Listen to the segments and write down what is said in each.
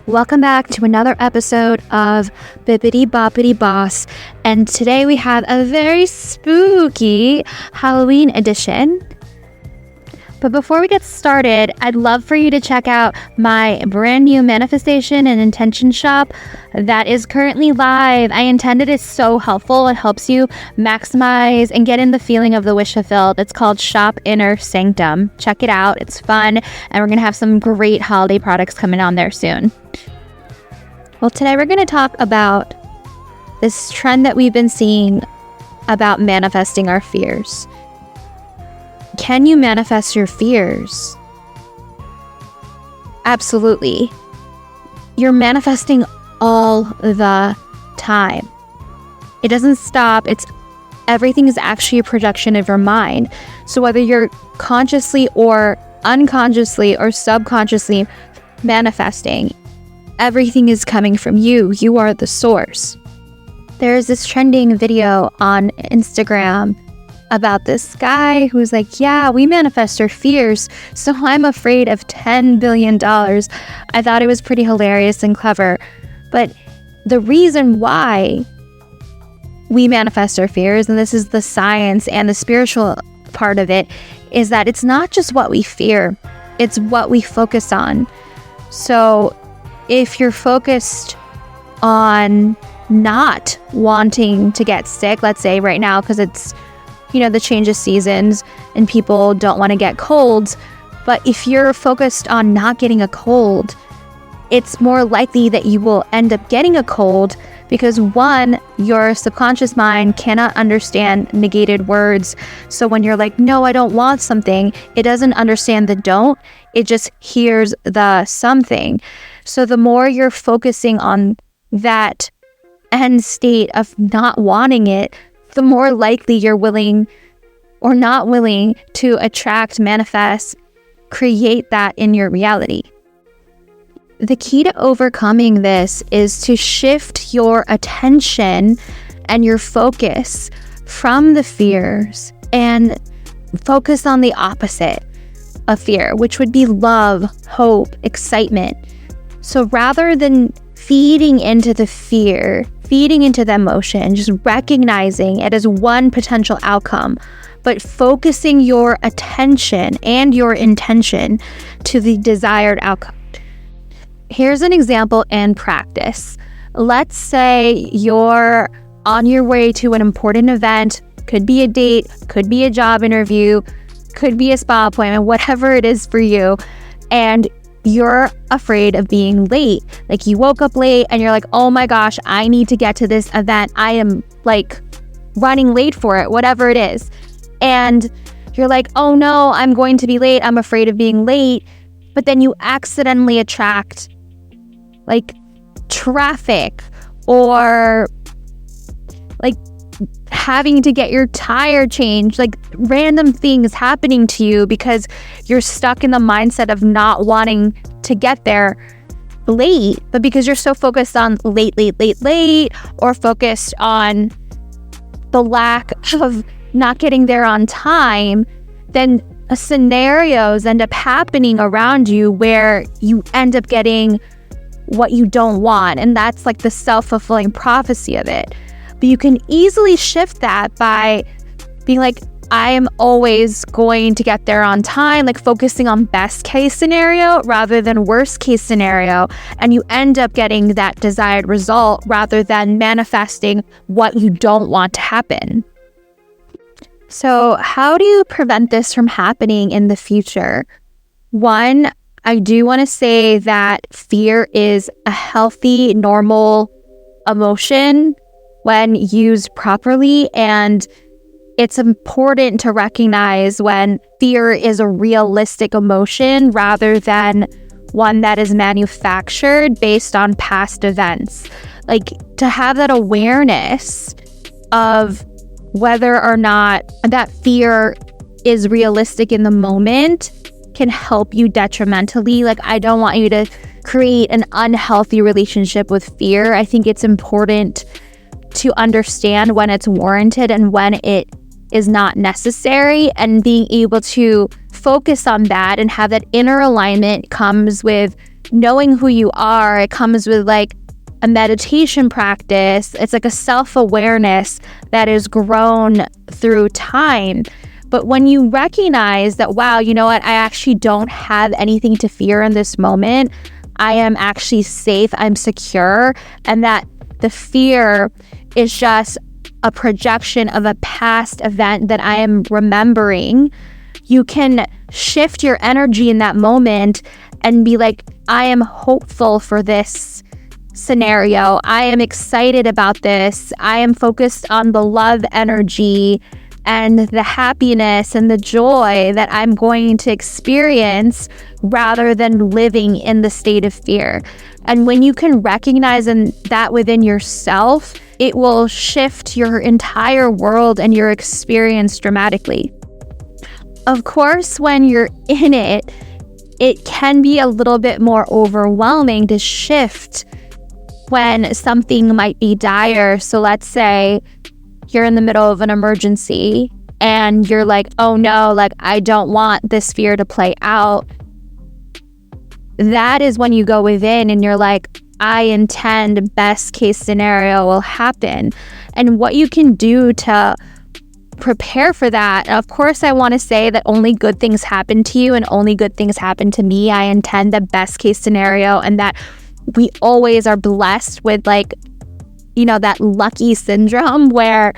Welcome back to another episode of Bippity Boppity Boss, and today we have a very spooky Halloween edition. But before we get started, I'd love for you to check out my brand new manifestation and intention shop that is currently live. I intend it is so helpful. It helps you maximize and get in the feeling of the wish fulfilled. It's called Shop Inner Sanctum. Check it out. It's fun, and we're going to have some great holiday products coming on there soon. Well, today we're going to talk about this trend that we've been seeing about manifesting our fears. Can you manifest your fears? Absolutely. You're manifesting all the time. It doesn't stop. Everything is actually a projection of your mind. So whether you're consciously or unconsciously or subconsciously manifesting, everything is coming from you. You are the source. There's this trending video on Instagram about this guy who's like, yeah, we manifest our fears, so I'm afraid of $10 billion. I thought it was pretty hilarious and clever. But the reason why we manifest our fears, and this is the science and the spiritual part of it, is that it's not just what we fear, it's what we focus on. So if you're focused on not wanting to get sick, let's say right now, because it's the change of seasons and people don't want to get colds. But if you're focused on not getting a cold, it's more likely that you will end up getting a cold because one, your subconscious mind cannot understand negated words. So when you're like, no, I don't want something, it doesn't understand the don't, it just hears the something. So the more you're focusing on that end state of not wanting it, the more likely you're willing or not willing to attract, manifest, create that in your reality. The key to overcoming this is to shift your attention and your focus from the fears and focus on the opposite of fear, which would be love, hope, excitement. So rather than feeding into the fear, feeding into the emotion, just recognizing it as one potential outcome, but focusing your attention and your intention to the desired outcome. Here's an example in practice. Let's say you're on your way to an important event, could be a date, could be a job interview, could be a spa appointment, whatever it is for you, and you're afraid of being late. Like you woke up late and you're like, oh my gosh, I need to get to this event. I am like running late for it, whatever it is. And you're like, oh no, I'm going to be late. I'm afraid of being late. But then you accidentally attract like traffic or like having to get your tire changed, like random things happening to you because you're stuck in the mindset of not wanting to get there late, but because you're so focused on late, or focused on the lack of not getting there on time, then scenarios end up happening around you where you end up getting what you don't want. And that's like the self-fulfilling prophecy of it. But you can easily shift that by being like, I am always going to get there on time, like focusing on best case scenario rather than worst case scenario. And you end up getting that desired result rather than manifesting what you don't want to happen. So how do you prevent this from happening in the future? One, I do want to say that fear is a healthy, normal emotion when used properly, and it's important to recognize when fear is a realistic emotion rather than one that is manufactured based on past events. Like to have that awareness of whether or not that fear is realistic in the moment can help you detrimentally. Like I don't want you to create an unhealthy relationship with fear. I think it's important to understand when it's warranted and when it is not necessary, and being able to focus on that and have that inner alignment comes with knowing who you are, it comes with like a meditation practice. It's like a self-awareness that is grown through time. But when you recognize that, wow, you know what, I actually don't have anything to fear in this moment. I am actually safe, I'm secure, and that the fear is just a projection of a past event that I am remembering, you can shift your energy in that moment and be like, I am hopeful for this scenario. I am excited about this. I am focused on the love energy and the happiness and the joy that I'm going to experience rather than living in the state of fear. And when you can recognize that within yourself, it will shift your entire world and your experience dramatically. Of course, when you're in it, it can be a little bit more overwhelming to shift when something might be dire. So let's say you're in the middle of an emergency and you're like, oh no, like I don't want this fear to play out. That is when you go within and you're like, I intend best case scenario will happen. And what you can do to prepare for that. Of course, I want to say that only good things happen to you and only good things happen to me. I intend the best case scenario, and that we always are blessed with like, you know, that lucky syndrome where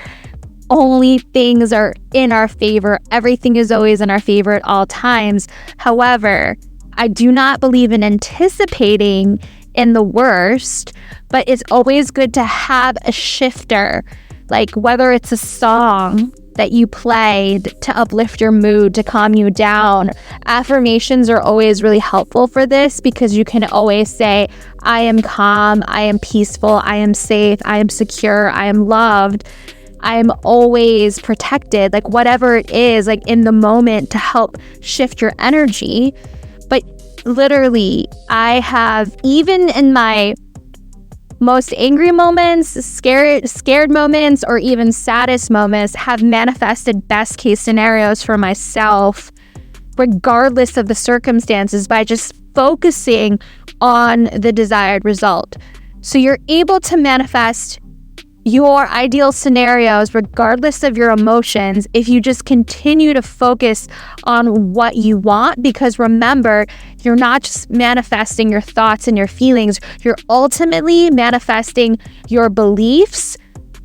only things are in our favor. Everything is always in our favor at all times. However, I do not believe in anticipating in the worst, but it's always good to have a shifter, like whether it's a song that you played to uplift your mood, to calm you down. Affirmations are always really helpful for this because you can always say, I am calm, I am peaceful, I am safe, I am secure, I am loved, I am always protected, like whatever it is, like in the moment to help shift your energy. But literally, I have, even in my most angry moments, scared moments, or even saddest moments, have manifested best case scenarios for myself, regardless of the circumstances, by just focusing on the desired result. So you're able to manifest your ideal scenarios regardless of your emotions if you just continue to focus on what you want. Because remember, you're not just manifesting your thoughts and your feelings, you're ultimately manifesting your beliefs,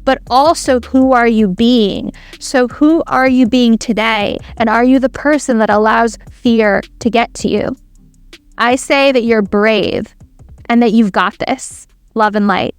but also who are you being? So who are you being today? And are you the person that allows fear to get to you? I say that you're brave and that you've got this. Love and light.